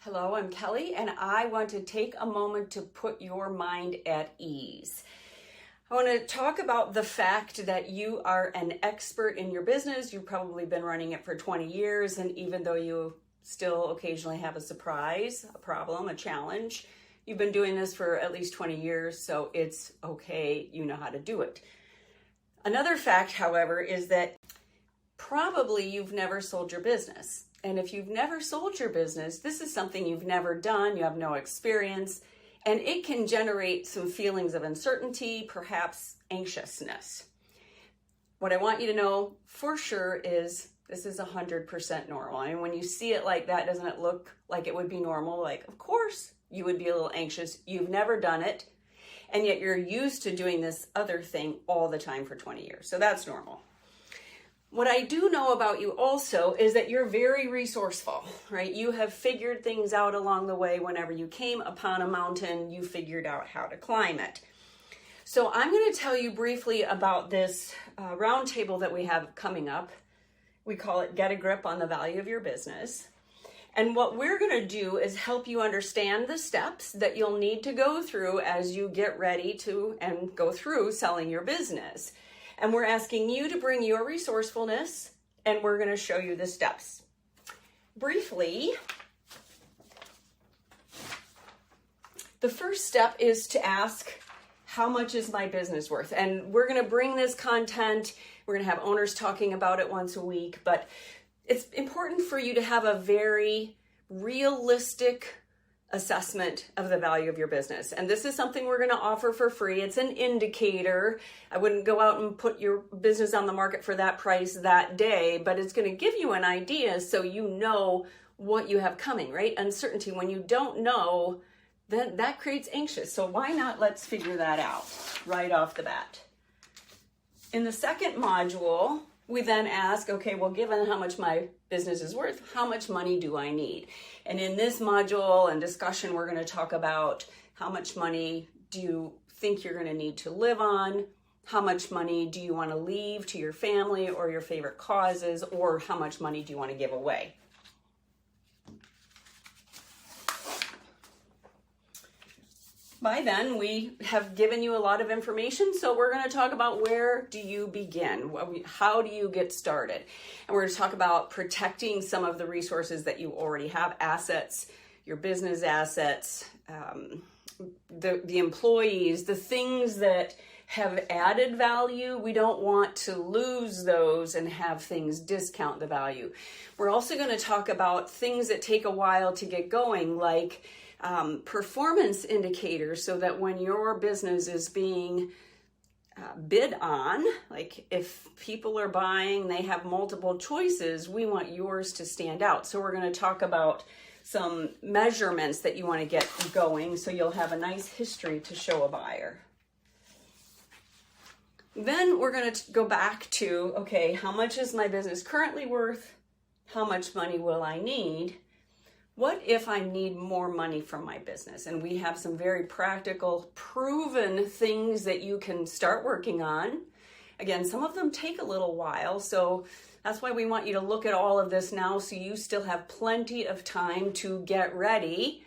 Hello, I'm Kelly, and I want to take a moment to put your mind at ease. I want to talk about the fact that you are an expert in your business. You've probably been running it for 20 years, and even though you still occasionally have a surprise, a problem, a challenge, you've been doing this for at least 20 years, so it's okay. You know how to do it. Another fact, however, is that probably you've never sold your business. And if you've never sold your business, this is something you've never done, you have no experience, and it can generate some feelings of uncertainty, perhaps anxiousness. What I want you to know for sure is this is 100% normal. And when you see it like that, doesn't it look like it would be normal? Like, of course you would be a little anxious. You've never done it, and yet you're used to doing this other thing all the time for 20 years. So that's normal. What I do know about you also is that you're very resourceful, right? You have figured things out along the way. Whenever you came upon a mountain, you figured out how to climb it. So I'm going to tell you briefly about this roundtable that we have coming up. We call it Get a Grip on the Value of Your Business. And what we're going to do is help you understand the steps that you'll need to go through as you get ready to and go through selling your business. And we're asking you to bring your resourcefulness, and we're going to show you the steps. Briefly, the first step is to ask, how much is my business worth? And we're going to bring this content. We're going to have owners talking about it once a week, but it's important for you to have a very realistic assessment of the value of your business. And this is something we're going to offer for free. It's an indicator. I wouldn't go out and put your business on the market for that price that day, but it's going to give you an idea so you know what you have coming, right? Uncertainty, when you don't know, then that creates anxious. So why not let's figure that out right off the bat. In the second module, we then ask, okay, well, given how much my business is worth, how much money do I need? And in this module and discussion, we're going to talk about how much money do you think you're going to need to live on? How much money do you want to leave to your family or your favorite causes? Or how much money do you want to give away? By then, we have given you a lot of information, so we're going to talk about where do you begin? How do you get started? And we're going to talk about protecting some of the resources that you already have, assets, your business assets, the employees, the things that have added value. We don't want to lose those and have things discount the value. We're also going to talk about things that take a while to get going, like performance indicators, so that when your business is being bid on, like if people are buying, they have multiple choices, we want yours to stand out. So we're going to talk about some measurements that you want to get going so you'll have a nice history to show a buyer. Then we're going to go back to, okay, how much is my business currently worth? How much money will I need? What if I need more money from my business? And we have some very practical, proven things that you can start working on. Again, some of them take a little while, so that's why we want you to look at all of this now so you still have plenty of time to get ready,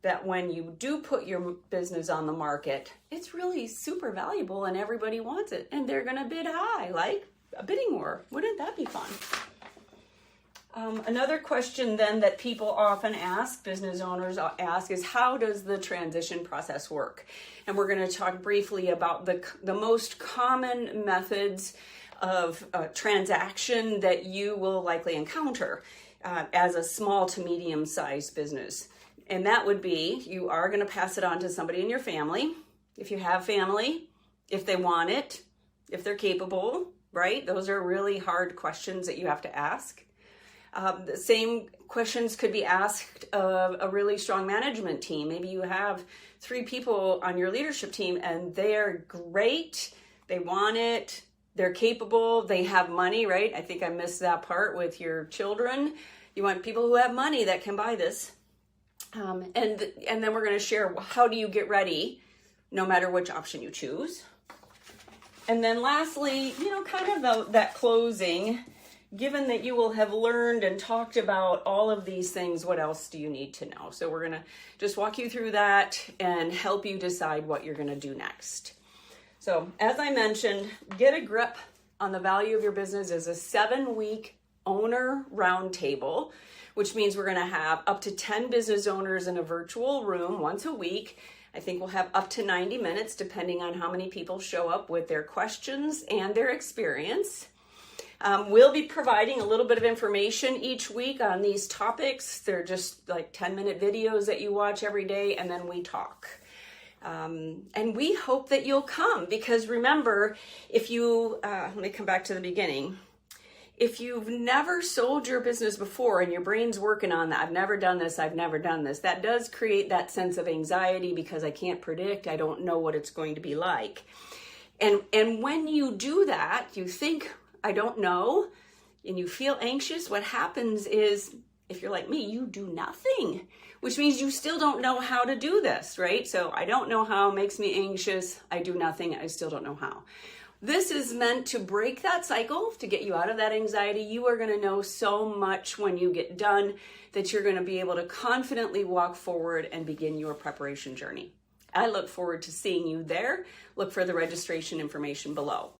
that when you do put your business on the market, it's really super valuable and everybody wants it. And they're going to bid high, like a bidding war. Wouldn't that be fun? Another question then that people often ask, business owners ask, is how does the transition process work? And we're going to talk briefly about the most common methods of transaction that you will likely encounter as a small to medium-sized business. And that would be, you are going to pass it on to somebody in your family, if you have family, if they want it, if they're capable, right? Those are really hard questions that you have to ask. The same questions could be asked of a really strong management team. Maybe you have 3 people on your leadership team and they're great, they want it, they're capable, they have money, right? I think I missed that part with your children. You want people who have money that can buy this. And then we're going to share, how do you get ready no matter which option you choose. And then lastly, kind of that closing, given that you will have learned and talked about all of these things, what else do you need to know? So we're going to just walk you through that and help you decide what you're going to do next. So as I mentioned, Get a Grip on the Value of Your Business is a 7-week owner roundtable, which means we're going to have up to 10 business owners in a virtual room once a week. I think we'll have up to 90 minutes depending on how many people show up with their questions and their experience. We'll be providing a little bit of information each week on these topics. They're just like 10-minute videos that you watch every day, and then we talk. And we hope that you'll come, because remember, if you, let me come back to the beginning. If you've never sold your business before and your brain's working on that, I've never done this, that does create that sense of anxiety because I can't predict, I don't know what it's going to be like. And when you do that, you think, I don't know, and you feel anxious, what happens is, if you're like me, you do nothing, which means you still don't know how to do this, right? So I don't know how makes me anxious. I do nothing. I still don't know how. This is meant to break that cycle, to get you out of that anxiety. You are going to know so much when you get done that you're going to be able to confidently walk forward and begin your preparation journey. I look forward to seeing you there. Look for the registration information below.